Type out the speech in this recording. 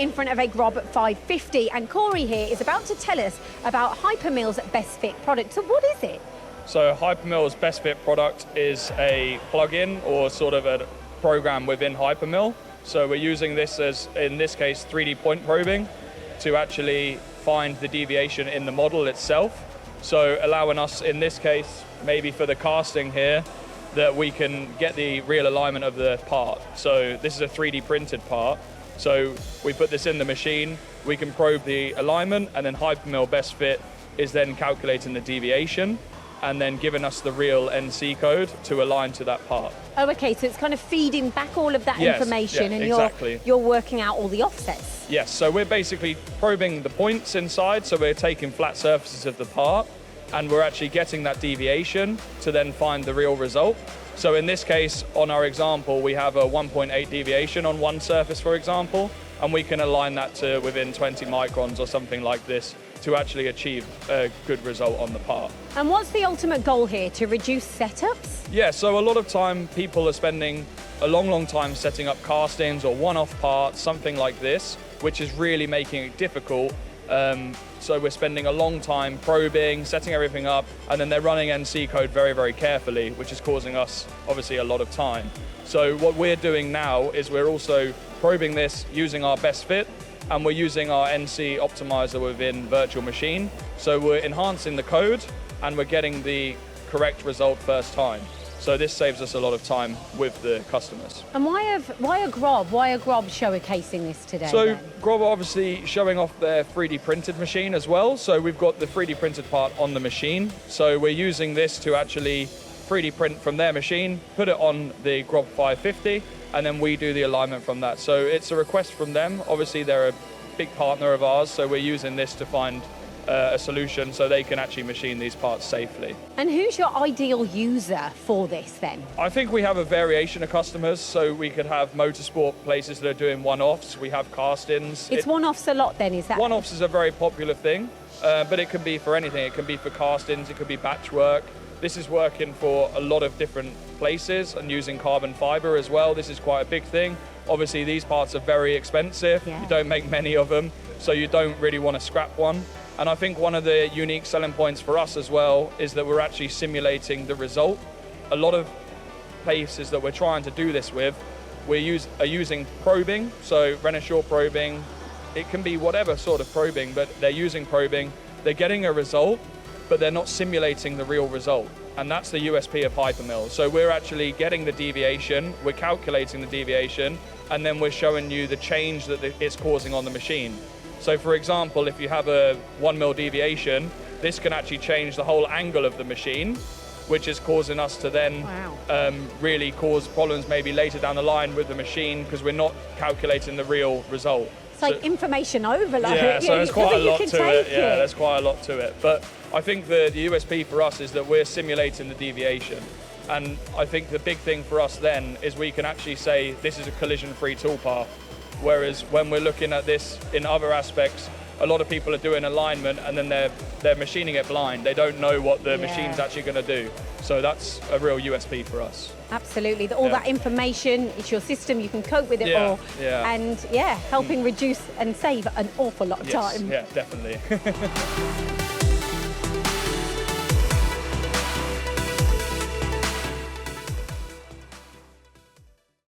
in front of a GROB 550, and Corey here is about to tell us about hyperMILL's Best Fit product. So what is it? So hyperMILL's Best Fit product is a plug-in or sort of a program within hyperMILL. So we're using this as, in this case, 3D point probing to actually find the deviation in the model itself. So allowing us, in this case, maybe for the casting here, that we can get the real alignment of the part. So this is a 3D printed part. So we put this in the machine, we can probe the alignment, and then hyperMILL Best Fit is then calculating the deviation and then giving us the real NC code to align to that part. Oh, okay, so it's kind of feeding back all of that information, and exactly. you're working out all the offsets. Yes, so we're basically probing the points inside, so we're taking flat surfaces of the part, and we're actually getting that deviation to then find the real result. So in this case, on our example, we have a 1.8 deviation on one surface, for example, and we can align that to within 20 microns or something like this to actually achieve a good result on the part. And what's the ultimate goal here? To reduce setups? Yeah, so a lot of time people are spending a long time setting up castings or one-off parts, something like this, which is really making it difficult. So we're spending a long time probing, setting everything up, and then they're running NC code very carefully, which is causing us obviously a lot of time. So what we're doing now is we're also probing this using our Best Fit, and we're using our NC optimizer within virtual machine. So we're enhancing the code and we're getting the correct result first time. So this saves us a lot of time with the customers. And why are GROB showcasing this today? So then? GROB are obviously showing off their 3D printed machine as well. So we've got the 3D printed part on the machine. So we're using this to actually 3D print from their machine, put it on the GROB 550, and then we do the alignment from that. So it's a request from them. Obviously they're a big partner of ours, so we're using this to find a solution so they can actually machine these parts safely. And who's your ideal user for this then? I think we have a variation of customers, so we could have motorsport places that are doing one-offs, we have castings. It's one-offs a lot then, is that? One-offs is a very popular thing, but it can be for anything. It can be for castings, it could be batch work. This is working for a lot of different places and using carbon fiber as well. This is quite a big thing. Obviously these parts are very expensive. You don't make many of them, so you don't really want to scrap one. And I think one of the unique selling points for us as well is that we're actually simulating the result. A lot of places that we're trying to do this with, are using probing, so Renishaw probing. It can be whatever sort of probing, but they're using probing. They're getting a result, but they're not simulating the real result. And that's the USP of hyperMILL. So we're actually getting the deviation, we're calculating the deviation, and then we're showing you the change that it's causing on the machine. So for example, if you have a 1 mil deviation, this can actually change the whole angle of the machine, which is causing us to then really cause problems maybe later down the line with the machine because we're not calculating the real result. It's like information overload. Yeah, so there's quite a lot to it. Yeah, there's quite a lot to it. But I think the USP for us is that we're simulating the deviation. And I think the big thing for us then is we can actually say this is a collision-free toolpath. Whereas when we're looking at this in other aspects, a lot of people are doing alignment and then they're machining it blind. They don't know what the machine's actually going to do. So that's a real USP for us. Absolutely. All that information, it's your system, you can cope with it all. And helping reduce and save an awful lot of time. Yeah, definitely.